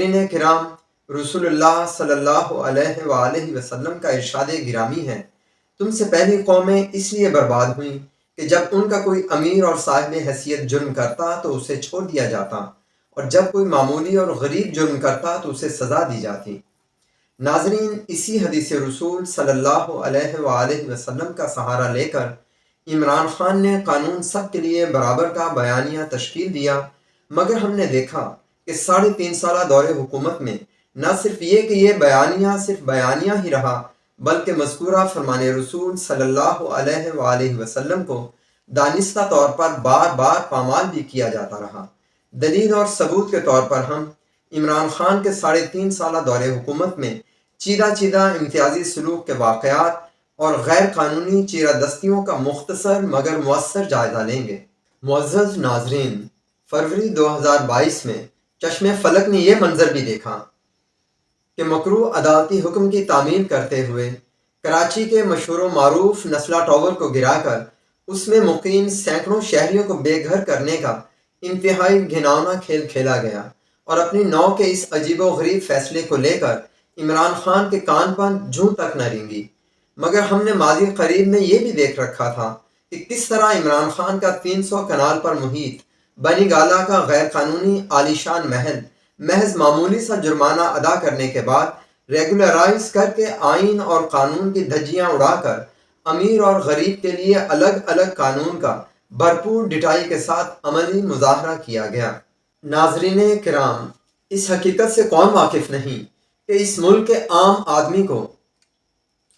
ناظرین کرام، رسول اللہ صلی اللہ علیہ وآلہ وسلم کا ارشاد گرامی ہے، تم سے پہلی قومیں اس لیے برباد ہوئیں کہ جب ان کا کوئی امیر اور صاحب حیثیت جرم کرتا تو اسے چھوڑ دیا جاتا، اور جب کوئی معمولی اور غریب جرم کرتا تو اسے سزا دی جاتی۔ ناظرین، اسی حدیث رسول صلی اللہ علیہ وآلہ وسلم کا سہارا لے کر عمران خان نے قانون سب کے لیے برابر کا بیانیہ تشکیل دیا، مگر ہم نے دیکھا کہ 3.5 سالہ دور حکومت میں نہ صرف یہ کہ یہ بیانیہ صرف بیانیہ ہی رہا، بلکہ مذکورہ فرمان رسول صلی اللہ علیہ وآلہ وسلم کو دانستہ طور پر بار بار پامال بھی کیا جاتا رہا۔ دلیل اور ثبوت کے طور پر ہم عمران خان کے 3.5 سالہ دور حکومت میں چیدہ امتیازی سلوک کے واقعات اور غیر قانونی چیرہ دستیوں کا مختصر مگر مؤثر جائزہ لیں گے۔ معزز ناظرین، فروری 2022 میں چشم فلک نے یہ منظر بھی دیکھا کہ مکروہ عدالتی حکم کی تعمیل کرتے ہوئے کراچی کے مشہور و معروف نسلہ ٹاور کو گرا کر اس میں مقیم سینکڑوں شہریوں کو بے گھر کرنے کا انتہائی گھناؤنا کھیل کھیلا گیا، اور اپنی نو کے اس عجیب و غریب فیصلے کو لے کر عمران خان کے کان پر جوں تک نہ رینگی۔ مگر ہم نے ماضی قریب میں یہ بھی دیکھ رکھا تھا کہ کس طرح عمران خان کا 300 کنال پر محیط بنی گالہ کا غیر قانونی عالیشان محل محض معمولی سا جرمانہ ادا کرنے کے بعد ریگولرائز کر کے آئین اور قانون کی دھجیاں اڑا کر امیر اور غریب کے لیے الگ الگ قانون کا بھرپور ڈٹائی کے ساتھ عملی مظاہرہ کیا گیا۔ ناظرین کرام، اس حقیقت سے کون واقف نہیں کہ اس ملک کے عام آدمی کو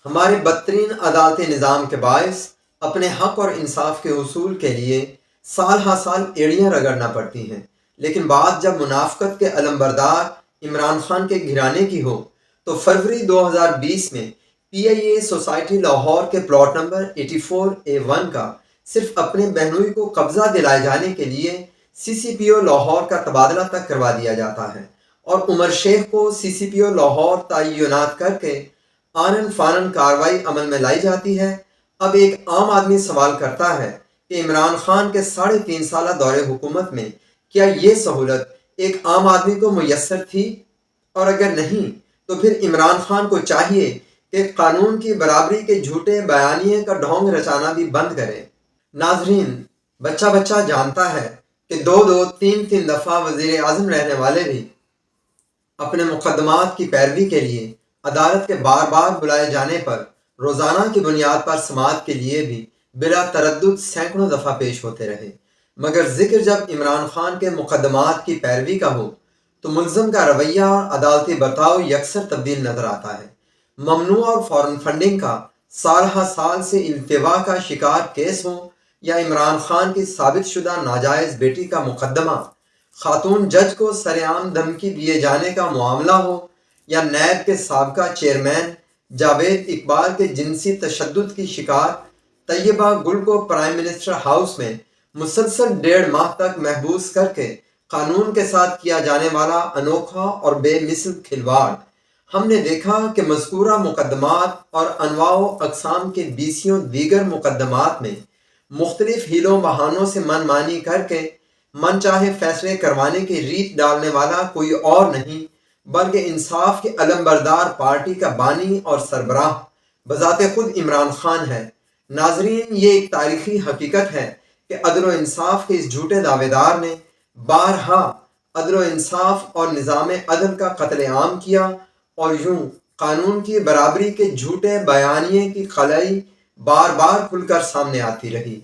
ہمارے بدترین عدالتی نظام کے باعث اپنے حق اور انصاف کے حصول کے لیے سال ہا سال ایڑیاں رگڑنا پڑتی ہیں، لیکن بات جب منافقت کے علمبردار عمران خان کے گھرانے کی ہو تو فروری 2020 میں پی آئی اے سوسائٹی لاہور کے پلاٹ نمبر 84A1 کا صرف اپنے بہنوئی کو قبضہ دلائے جانے کے لیے سی سی پی او لاہور کا تبادلہ تک کروا دیا جاتا ہے، اور عمر شیخ کو سی سی پی او لاہور تعینات کر کے آنن فانن کاروائی عمل میں لائی جاتی ہے۔ اب ایک عام آدمی سوال کرتا ہے کہ عمران خان کے 3.5 سالہ دور حکومت میں کیا یہ سہولت ایک عام آدمی کو میسر تھی؟ اور اگر نہیں تو پھر عمران خان کو چاہیے کہ قانون کی برابری کے جھوٹے بیانیے کا ڈھونگ رچانا بھی بند کرے۔ ناظرین، بچہ جانتا ہے کہ 2-3 دفعہ وزیر اعظم رہنے والے بھی اپنے مقدمات کی پیروی کے لیے عدالت کے بار بار بلائے جانے پر روزانہ کی بنیاد پر سماعت کے لیے بھی بلا تردد سینکڑوں دفعہ پیش ہوتے رہے، مگر ذکر جب عمران خان کے مقدمات کی پیروی کا ہو تو ملزم کا رویہ اور عدالتی برتاؤ یکسر تبدیل نظر آتا ہے۔ ممنوع اور فورن فنڈنگ کا سال ہا سال سے التوا کا شکار کیس ہو، یا عمران خان کی ثابت شدہ ناجائز بیٹی کا مقدمہ، خاتون جج کو سرعام دھمکی دیے جانے کا معاملہ ہو، یا نیب کے سابقہ چیئرمین جاوید اقبال کے جنسی تشدد کی شکار طیبہ گل کو پرائم منسٹر ہاؤس میں مسلسل 1.5 ماہ تک محبوس کر کے قانون کے ساتھ کیا جانے والا انوکھا اور بے مثل کھلواڑ۔ ہم نے دیکھا کہ مذکورہ مقدمات اور انواع و اقسام کے 20 دیگر مقدمات میں مختلف ہیلوں بہانوں سے من مانی کر کے من چاہے فیصلے کروانے کی ریت ڈالنے والا کوئی اور نہیں بلکہ انصاف کے علمبردار پارٹی کا بانی اور سربراہ بذات خود عمران خان ہے۔ ناظرین، یہ ایک تاریخی حقیقت ہے کہ عدل و انصاف کے اس جھوٹے دعوے دار نے بارہا عدل و انصاف اور نظام عدل کا قتل عام کیا، اور یوں قانون کی برابری کے جھوٹے بیانیے کی خلائی بار بار کھل کر سامنے آتی رہی۔